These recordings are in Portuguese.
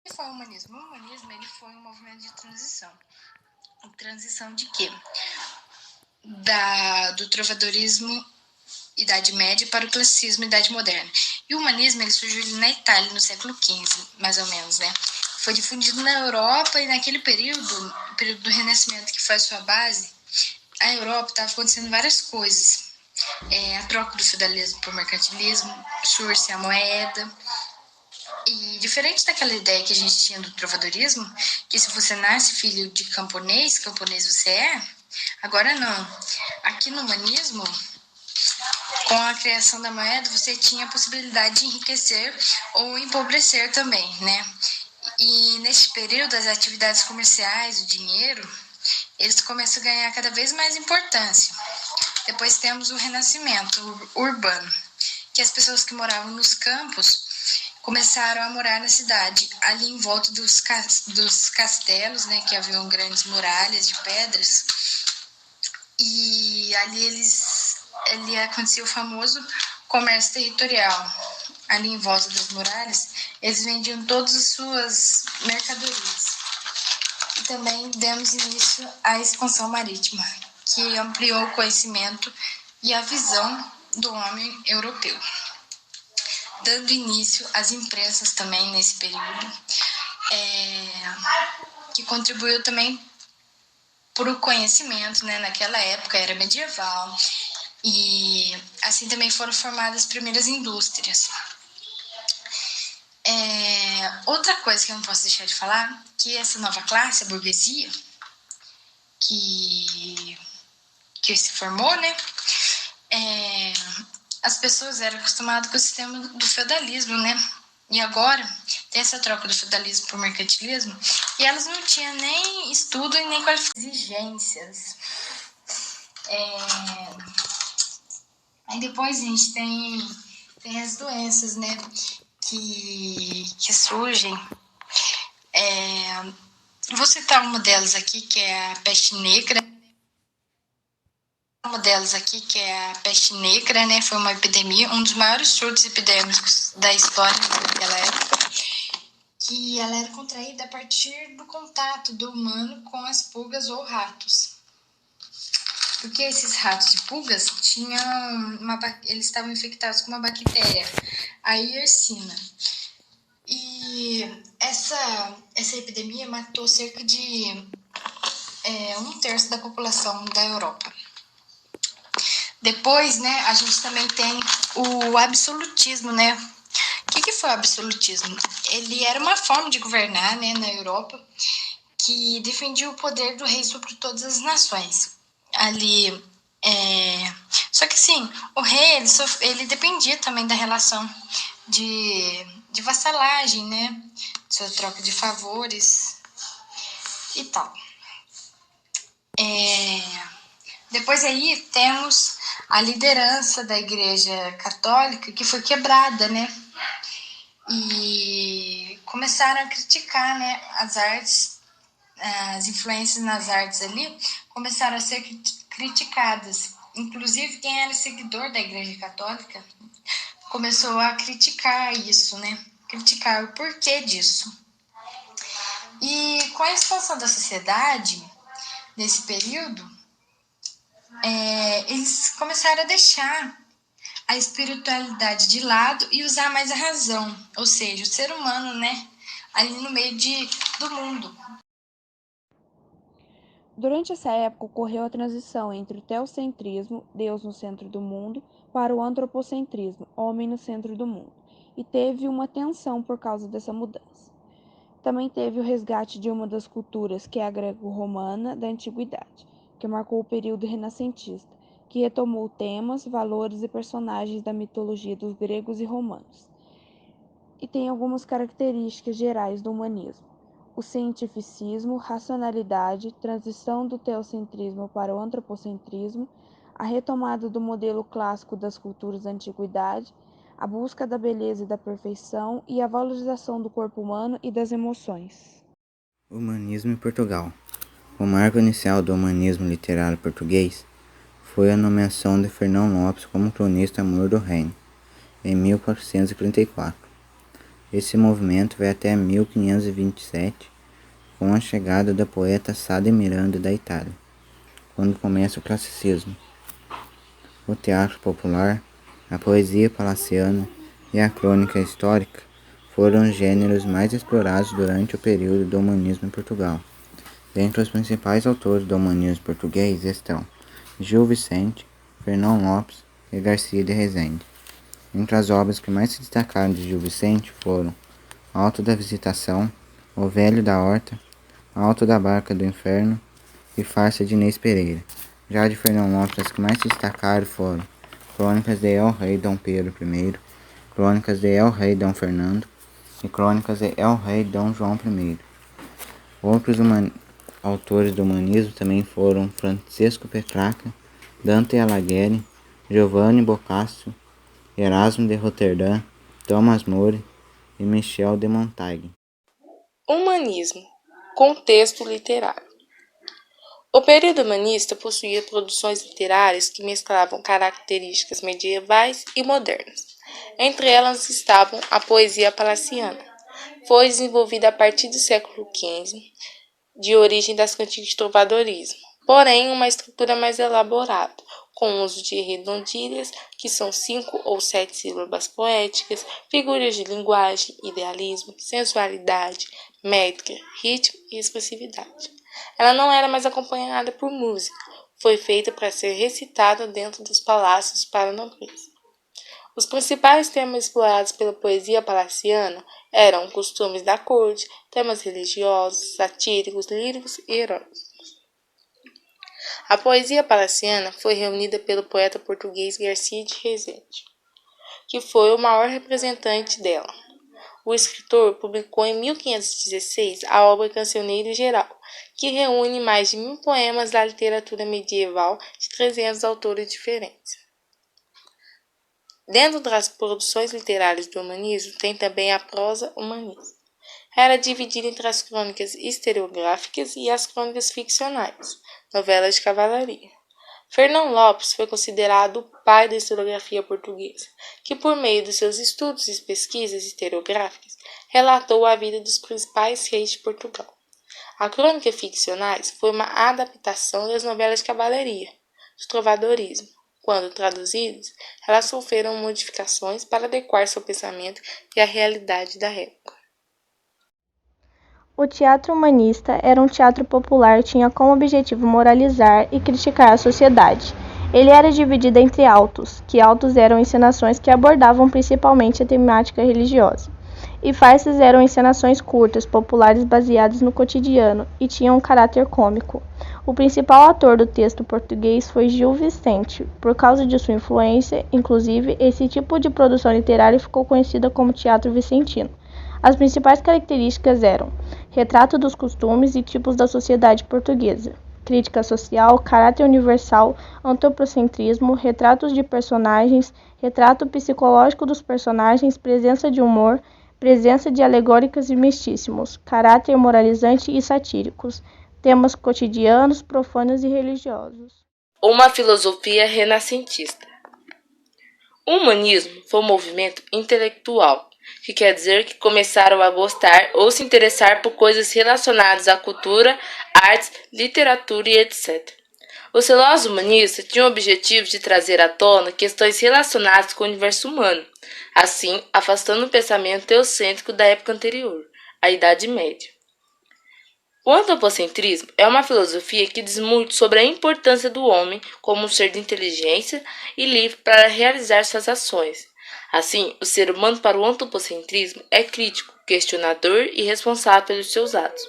que foi o humanismo? O humanismo ele foi um movimento de transição. Transição de quê? Do trovadorismo Idade Média para o classicismo Idade Moderna. E o humanismo ele surgiu na Itália no século XV, mais ou menos, né? Foi difundido na Europa e naquele período, o período do Renascimento, que foi a sua base, a Europa estava acontecendo várias coisas. A troca do feudalismo por mercantilismo, surge a moeda. E diferente daquela ideia que a gente tinha do trovadorismo, que se você nasce filho de camponês, camponês você é, agora não. Aqui no humanismo, com a criação da moeda, você tinha a possibilidade de enriquecer ou empobrecer também, né? E neste período, as atividades comerciais, o dinheiro, eles começam a ganhar cada vez mais importância. Depois temos o renascimento urbano, que as pessoas que moravam nos campos começaram a morar na cidade, ali em volta dos castelos, né, que haviam grandes muralhas de pedras. E ali acontecia o famoso comércio territorial. Ali em volta das muralhas, eles vendiam todas as suas mercadorias. E também demos início à expansão marítima, que ampliou o conhecimento e a visão do homem europeu. Dando início às imprensas também nesse período, que contribuiu também para o conhecimento, né? Naquela época era medieval, e assim também foram formadas as primeiras indústrias. Outra coisa que eu não posso deixar de falar, que essa nova classe, a burguesia, que se formou, né? As pessoas eram acostumadas com o sistema do feudalismo, né? E agora tem essa troca do feudalismo por mercantilismo e elas não tinham nem estudo e nem qualificações. Exigências. Aí depois a gente tem as doenças, né? Que surgem. Vou citar uma delas aqui, que é a peste negra. Uma delas aqui, que é a peste negra, né? Foi uma epidemia, um dos maiores surtos epidêmicos da história daquela época, que ela era contraída a partir do contato do humano com as pulgas ou ratos. Porque esses ratos e pulgas eles estavam infectados com uma bactéria, a Yersinia. E essa epidemia matou cerca de 1/3 da população da Europa. Depois, né, a gente também tem o absolutismo, né? O que foi o absolutismo? Ele era uma forma de governar, né, na Europa, que defendia o poder do rei sobre todas as nações. Ali, só que assim, o rei ele dependia também da relação de vassalagem, né, de sua troca de favores e tal. Depois aí temos a liderança da Igreja Católica, que foi quebrada, né? E começaram a criticar, né, as artes, as influências nas artes ali começaram a ser criticadas. Inclusive, quem era seguidor da Igreja Católica começou a criticar isso, né? Criticar o porquê disso. E com a expansão da sociedade, nesse período, eles começaram a deixar a espiritualidade de lado e usar mais a razão, ou seja, o ser humano, né, ali no meio do mundo. Durante essa época ocorreu a transição entre o teocentrismo, Deus no centro do mundo, para o antropocentrismo, homem no centro do mundo, e teve uma tensão por causa dessa mudança. Também teve o resgate de uma das culturas, que é a greco-romana da antiguidade, que marcou o período renascentista, que retomou temas, valores e personagens da mitologia dos gregos e romanos. E tem algumas características gerais do humanismo: o cientificismo, racionalidade, transição do teocentrismo para o antropocentrismo, a retomada do modelo clássico das culturas da antiguidade, a busca da beleza e da perfeição e a valorização do corpo humano e das emoções. Humanismo em Portugal. O marco inicial do humanismo literário português foi a nomeação de Fernão Lopes como cronista-mor do reino, em 1434. Esse movimento vai até 1527, com a chegada da poeta Sá de Miranda da Itália, quando começa o classicismo. O teatro popular, a poesia palaciana e a crônica histórica foram os gêneros mais explorados durante o período do humanismo em Portugal. Dentre os principais autores do humanismo português estão Gil Vicente, Fernão Lopes e Garcia de Rezende. Entre as obras que mais se destacaram de Gil Vicente foram Alto da Visitação, O Velho da Horta, Alto da Barca do Inferno e Farsa de Inês Pereira. Já de Fernão Lopes, as que mais se destacaram foram Crônicas de El Rei Dom Pedro I, Crônicas de El Rei Dom Fernando e Crônicas de El Rei Dom João I. Outros autores do humanismo também foram Francisco Petrarca, Dante Alighieri, Giovanni Boccaccio, Erasmo de Roterdã, Thomas More e Michel de Montaigne. Humanismo. Contexto literário. O período humanista possuía produções literárias que mesclavam características medievais e modernas. Entre elas estavam a poesia palaciana. Foi desenvolvida a partir do século XV, de origem das cantigas de trovadorismo, porém uma estrutura mais elaborada, com o uso de redondilhas, que são 5 ou 7 sílabas poéticas, figuras de linguagem, idealismo, sensualidade, métrica, ritmo e expressividade. Ela não era mais acompanhada por música, foi feita para ser recitada dentro dos palácios para a nobreza. Os principais temas explorados pela poesia palaciana eram costumes da corte, temas religiosos, satíricos, líricos e heróicos. A poesia palaciana foi reunida pelo poeta português Garcia de Rezende, que foi o maior representante dela. O escritor publicou em 1516 a obra Cancioneiro Geral, que reúne mais de 1000 poemas da literatura medieval de 300 autores diferentes. Dentro das produções literárias do humanismo tem também a prosa humanista. Era dividida entre as crônicas historiográficas e as crônicas ficcionais, novelas de cavalaria. Fernão Lopes foi considerado o pai da historiografia portuguesa, que por meio dos seus estudos e pesquisas historiográficas relatou a vida dos principais reis de Portugal. A crônica ficcionais foi uma adaptação das novelas de cavalaria, do trovadorismo. Quando traduzidas, elas sofreram modificações para adequar seu pensamento e a realidade da época. O teatro humanista era um teatro popular e tinha como objetivo moralizar e criticar a sociedade. Ele era dividido entre autos, que autos eram encenações que abordavam principalmente a temática religiosa, e farsas eram encenações curtas, populares baseadas no cotidiano e tinham um caráter cômico. O principal ator do texto português foi Gil Vicente. Por causa de sua influência, inclusive, esse tipo de produção literária ficou conhecida como teatro vicentino. As principais características eram retrato dos costumes e tipos da sociedade portuguesa, crítica social, caráter universal, antropocentrismo, retratos de personagens, retrato psicológico dos personagens, presença de humor, presença de alegóricas e mistíssimos, caráter moralizante e satíricos, temas cotidianos, profanos e religiosos. Uma filosofia renascentista. O humanismo foi um movimento intelectual, que quer dizer que começaram a gostar ou se interessar por coisas relacionadas à cultura, artes, literatura e etc. Os filósofos humanistas tinham o objetivo de trazer à tona questões relacionadas com o universo humano, assim afastando o pensamento teocêntrico da época anterior, a Idade Média. O antropocentrismo é uma filosofia que diz muito sobre a importância do homem como um ser de inteligência e livre para realizar suas ações. Assim, o ser humano para o antropocentrismo é crítico, questionador e responsável pelos seus atos.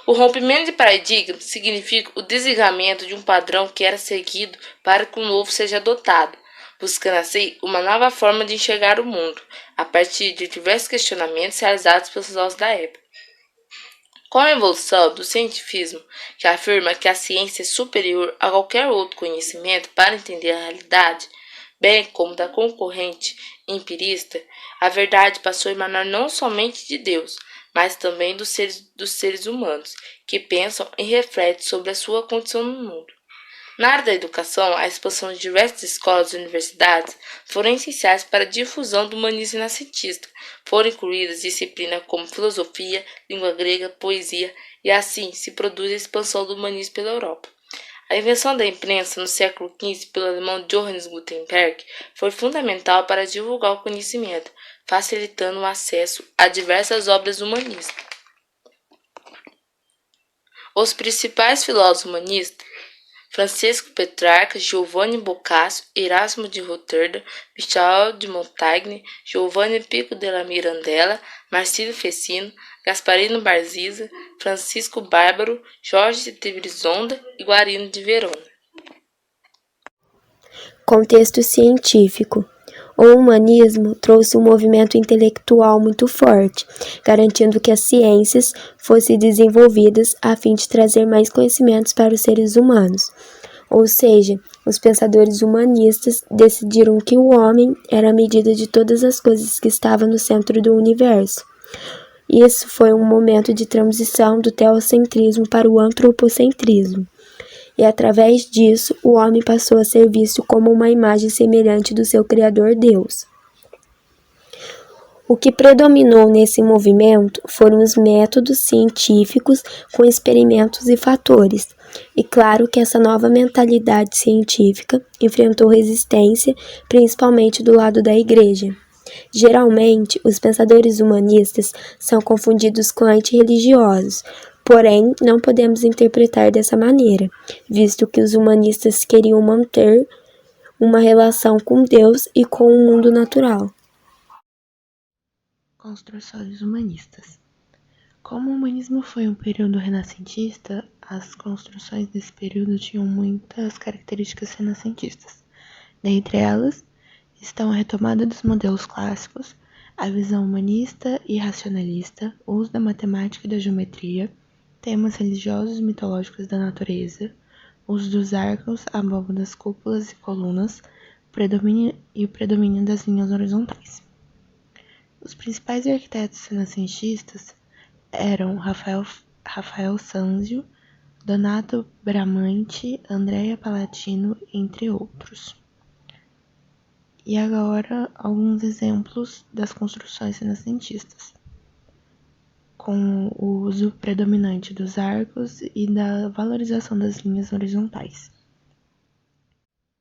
O rompimento de paradigma significa o desligamento de um padrão que era seguido para que um novo seja adotado, buscando assim uma nova forma de enxergar o mundo, a partir de diversos questionamentos realizados pelos filósofos da época. Com a evolução do cientificismo, que afirma que a ciência é superior a qualquer outro conhecimento para entender a realidade, bem como da concorrente empirista, a verdade passou a emanar não somente de Deus, mas também dos seres humanos, que pensam e refletem sobre a sua condição no mundo. Na área da educação, a expansão de diversas escolas e universidades foram essenciais para a difusão do humanismo renascentista. Foram incluídas disciplinas como filosofia, língua grega, poesia, e assim se produz a expansão do humanismo pela Europa. A invenção da imprensa no século XV pelo alemão Johannes Gutenberg foi fundamental para divulgar o conhecimento, facilitando o acesso a diversas obras humanistas. Os principais filósofos humanistas: Francisco Petrarca, Giovanni Boccaccio, Erasmo de Roterdã, Michel de Montaigne, Giovanni Pico della Mirandella, Marsilio Ficino, Gasparino Barziza, Francisco Bárbaro, Jorge de Brizonda e Guarino de Verona. Contexto científico. O humanismo trouxe um movimento intelectual muito forte, garantindo que as ciências fossem desenvolvidas a fim de trazer mais conhecimentos para os seres humanos. Ou seja, os pensadores humanistas decidiram que o homem era a medida de todas as coisas que estavam no centro do universo. Isso foi um momento de transição do teocentrismo para o antropocentrismo. E através disso, o homem passou a ser visto como uma imagem semelhante do seu Criador Deus. O que predominou nesse movimento foram os métodos científicos com experimentos e fatores. E claro que essa nova mentalidade científica enfrentou resistência, principalmente do lado da Igreja. Geralmente, os pensadores humanistas são confundidos com antirreligiosos, porém, não podemos interpretar dessa maneira, visto que os humanistas queriam manter uma relação com Deus e com o mundo natural. Construções humanistas. Como o humanismo foi um período renascentista, as construções desse período tinham muitas características renascentistas. Dentre elas, estão a retomada dos modelos clássicos, a visão humanista e racionalista, o uso da matemática e da geometria, temas religiosos e mitológicos da natureza, o uso dos arcos, abóbadas, cúpulas e colunas, o predomínio das linhas horizontais. Os principais arquitetos renascentistas eram Rafael Sanzio, Donato Bramante, Andrea Palatino, entre outros. E agora, alguns exemplos das construções renascentistas, com o uso predominante dos arcos e da valorização das linhas horizontais.